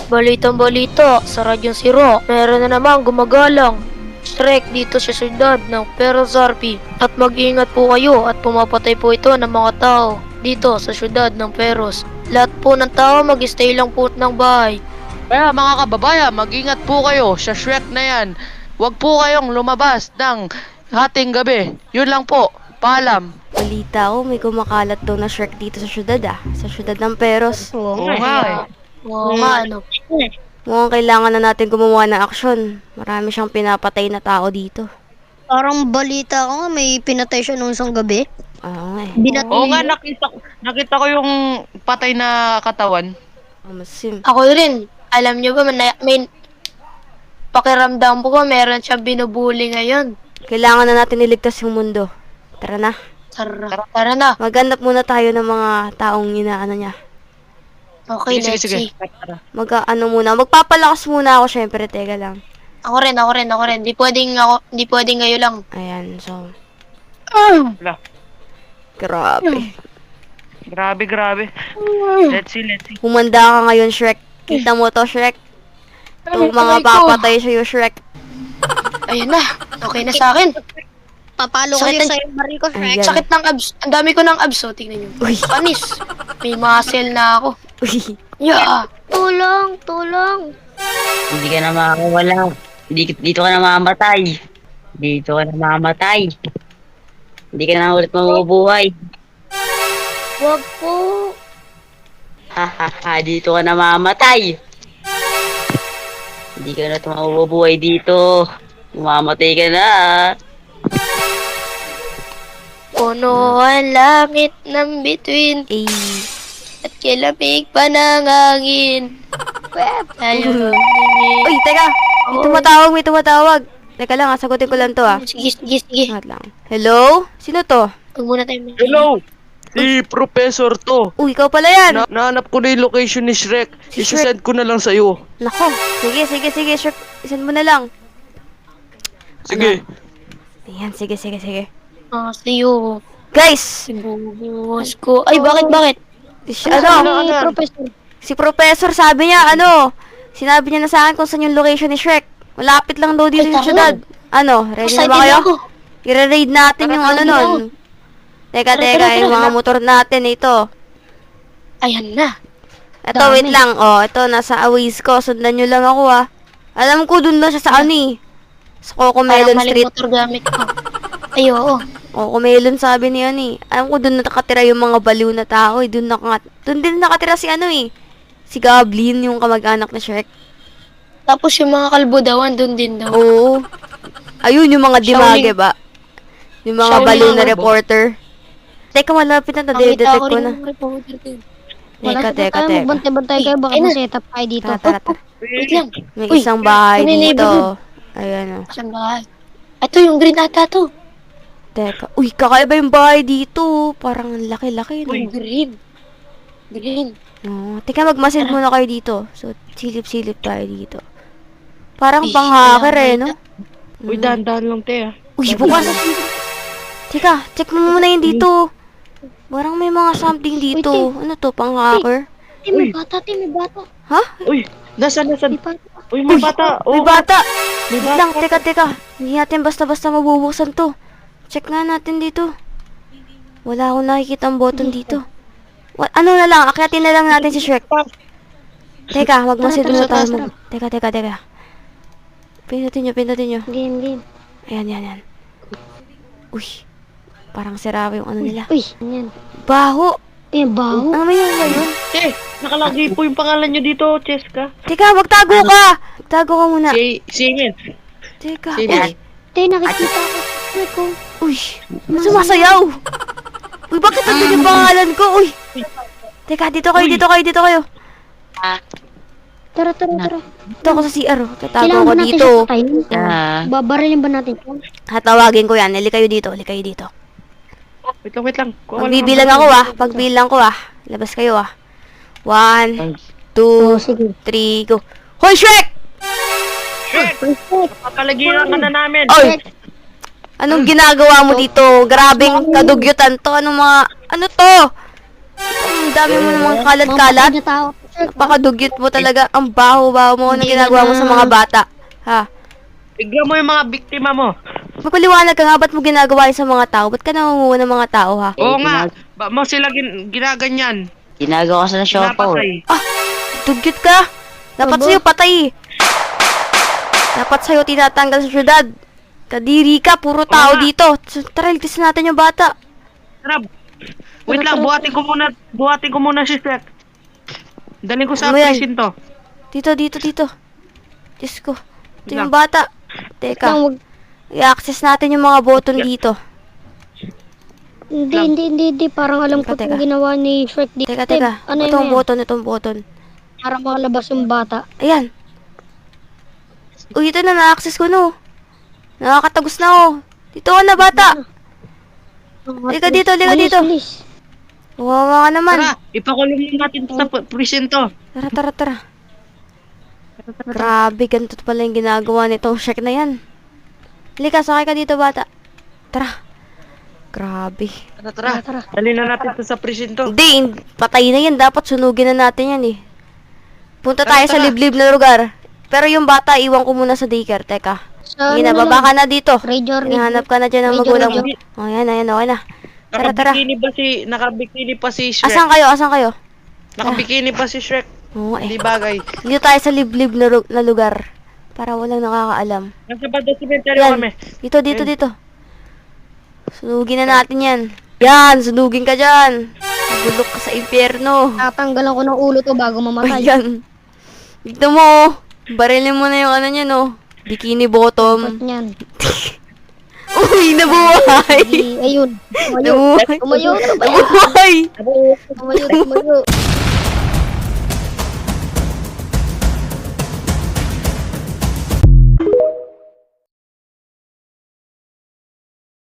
Balitang-balita sa Radyong Siro, meron na naman gumagalang Shrek dito sa syudad ng Perros-Arpi. At mag-ingat po kayo at pumapatay po ito ng mga tao dito sa syudad ng Peros. Lahat po ng tao mag-stay lang po ng bahay. Kaya mga kababayan, mag-ingat po kayo sa Shrek na yan. Huwag po kayong lumabas ng hating gabi. Yun lang po. Paalam. Balita ko, may kumakalat daw na Shrek dito sa syudad Sa syudad ng Peros. Oo nga eh. Oo nga, ano. Mukhang kailangan na natin gumawa ng aksyon. Marami siyang pinapatay na tao dito. Parang balita ko nga may pinatay siya nung isang gabi. Oo nga eh. Oo nga, nakita ko yung patay na katawan. Masim. Ako rin, alam nyo ba, may pakiramdam ko meron siyang binubuli ngayon. Kailangan na natin iligtas yung mundo. Tara na. Tara na. Maghanap muna tayo ng mga taong inaano niya. Okay, let's Sige. see. Magpapalakas muna ako syempre, teka lang. Ako rin. Di pwedeng ngayon lang. Ayan, so. Wala. Grabe. Grabe. Let's see. Humanda ka ngayon, Shrek. Kita mo to, Shrek. Itong mga papatay sa'yo, Shrek. Ayun na. Okay na sa akin. Papalo ko Sakit yung ang- sa'yo, Marie ko, Shrek. Ayan. Sakit ng abs. Ang dami ko ng abs, oh. Tingnan nyo. Uy. Panis. May muscle na ako. Uy. Yeah. Tulong. Hindi ka na makakawala. Dito ka na mamamatay. Dito ka na mamamatay. Hindi ka na ulit mabubuhay. Wag po. Ha, dito ka na mamamatay. Hindi ka na mabubuhay dito. Mamamatay ka na. Puno ang langit ng bituin Eh. at kilamig pa ng hangin. Ayun. Uy, teka. May tumatawag. Teka lang, sagutin ko lang to Sige. Ingat lang. Hello? Sino to? Huwag muna tayo. Hello! Si Professor to. Uy, ikaw pala yan. Nahanap ko na yung location ni Shrek. Si Isasend ko na lang sa'yo. Nako. Sige, Shrek. Isan mo na lang. Sige. Ayan, sige. Sa'yo. Guys! Sinubuhos ko. Ay, bakit? Ano? Si Professor sabi niya, sinabi niya na sa akin kung saan yung location ni Shrek. Malapit lang daw dito Ay, yung tama. syudad. Ready na Excited ba kayo? ako. I-raid natin yung Tara, nun. Teka, yung mga motor natin, ito. Ayan na. Ito, Dami. wait lang. Ito, nasa Awaze ko. Sundan nyo lang ako, Alam ko, dun na siya sa sa Cocomelon Parang maling Street. motor gamit ko. Ay, oo. Cocomelon sabi niya, Alam ko, dun nakatira yung mga baliw na tao, Dun din nakatira si si Goblin, yung kamag-anak na Shrek. Tapos yung mga kalbo daw, andun din daw. Oo. Ayun, yung mga dimage Shaolin. ba? Yung mga Shaolin baliw na ako. reporter. Teka, malapit na to. Nakita Detect ko ko rin na. yung reporter din. Teka. Magbantay-bantay kayo, baka Ay, na. masetap kayo dito. Tara. Wait lang. May Uy, isang bahay may dito. neighborhood. Ayan, Saan ba? Ito yung green ata to. Teka. Uy, kakaiba yung bahay dito. Parang ang laki-laki, no? Uy, green. Teka, magmasid muna kayo dito. So, silip-silip tayo dito. Parang Ish, pang-hacker alam mo no? Uy, dahan-dahan lang, te. Uy, bukas! Teka, check mo muna yun dito. Parang may mga something dito. Ano to, pang-hacker? May bata. Ha? Uy, nasaan? May bata. Uy, may bata. May bata! Wait lang, teka. Hindi natin basta-basta mabubuksan to. Check nga natin dito. Wala akong nakikita ang button dito. Ano na lang, akyatin na lang natin si Shrek. Teka, magmasid muna tayo. Teka. Pindutin nyo. Game. Ayan. Uy, parang sira yung ano nila. Uy, yan. Baho! Baho. Ano may yung ngayon? Te, nakalagay po yung pangalan nyo dito, Cheska. Teka, magtago ka! Magtago ka muna. Si Emil. Teka, Si uy. Emil. Nakikita ko. Uy, sumasayaw! Uy, bakit nandun yung pangalan ko? Uy! Teka, dito kayo. Tara. Dito ako sa CR. Tatago Kailangan ko ba natin dito. siya patayin? Ah. Babarilin ba natin siya? Hatawagin ko yan. Hali kayo dito. Wait lang. Pagbibilang ako Pagbilang ko Labas kayo 1, 2, Sige. 3, go. Hoy, Shrek! Papalagiran ka na namin. Oy! Anong ginagawa mo dito? Grabing kadugyutan to. Ano to? Ang dami mo namang kalat-kalat. Mga patay na tao. Napakadugyot mo talaga. Ang baho-baho mo na Hindi ginagawa mo sa mga bata. Ha? Bigyan mo yung mga biktima mo. Magpaliwanag ka nga, ba't mo ginagawa yun sa mga tao? Ba't ka nangunguha ng mga tao, ha? Oo nga. Ba mo sila ginaganyan. Ginagawa ko sa siopaw. Napatay. Dugyot ka! Dapat sa'yo patay. Dapat sa'yo tinatanggal sa syudad. Kadiri ka, puro tao nga. dito. Tara, ligtasin natin yung bata. Tara. Wait lang, buhatin ko muna si Shrek. Dalhin ko sa Ano yan? presinto. Dito. Diyos ko. Ito Lang. yung bata. Teka, Lang, wag- i-access natin yung mga button dito. Hindi. Parang alam ko Teka. itong ginawa ni Shrek dito. Teka. Ano Itong yun? button. Para makalabas yung bata. Ayan. Uy, ito na, na-access ko no. Nakakatagos na oh. Dito ka na, bata. Liga dito. Bilis. Wawa ka naman. Tara, ipakulong natin to sa presinto. Tara. Grabe, ganito pala yung ginagawa nitong Shrek na yan. Halika, sakay ka dito, bata. Tara. Grabe. Tara. Dalhin na natin to sa presinto. Hindi, patay na yan. Dapat sunugin na natin yan eh. Punta tayo sa Tara. liblib na lugar. Pero yung bata, iwan ko muna sa daycare. Teka. Sa Sige ano na, na baba lang? ka na dito. Ray Journey. Hinahanap ka na dyan ng Medyo magulang mo. medyo. O, yan, okay na. Tara. Nakabikini pa si Shrek. Asan kayo? Nakabikini pa si Shrek. Oo eh. Hindi bagay. Dito tayo sa liblib na lugar. Para walang nakakaalam. Nasa banda cemetery Yan. kami. Dito. Sunugin na natin yan. Yan, sunugin ka dyan. Nagulok ka sa impyerno. Tatanggalan ko ng ulo to bago mamatay. Ayan. Dito mo, oh. Barilin mo na yung ano niya, no? Bikini bottom. Ba't yan? Uy, nabuhay! Ayun. Nabuhay! Tumayo. Nabuhay! Tumayo.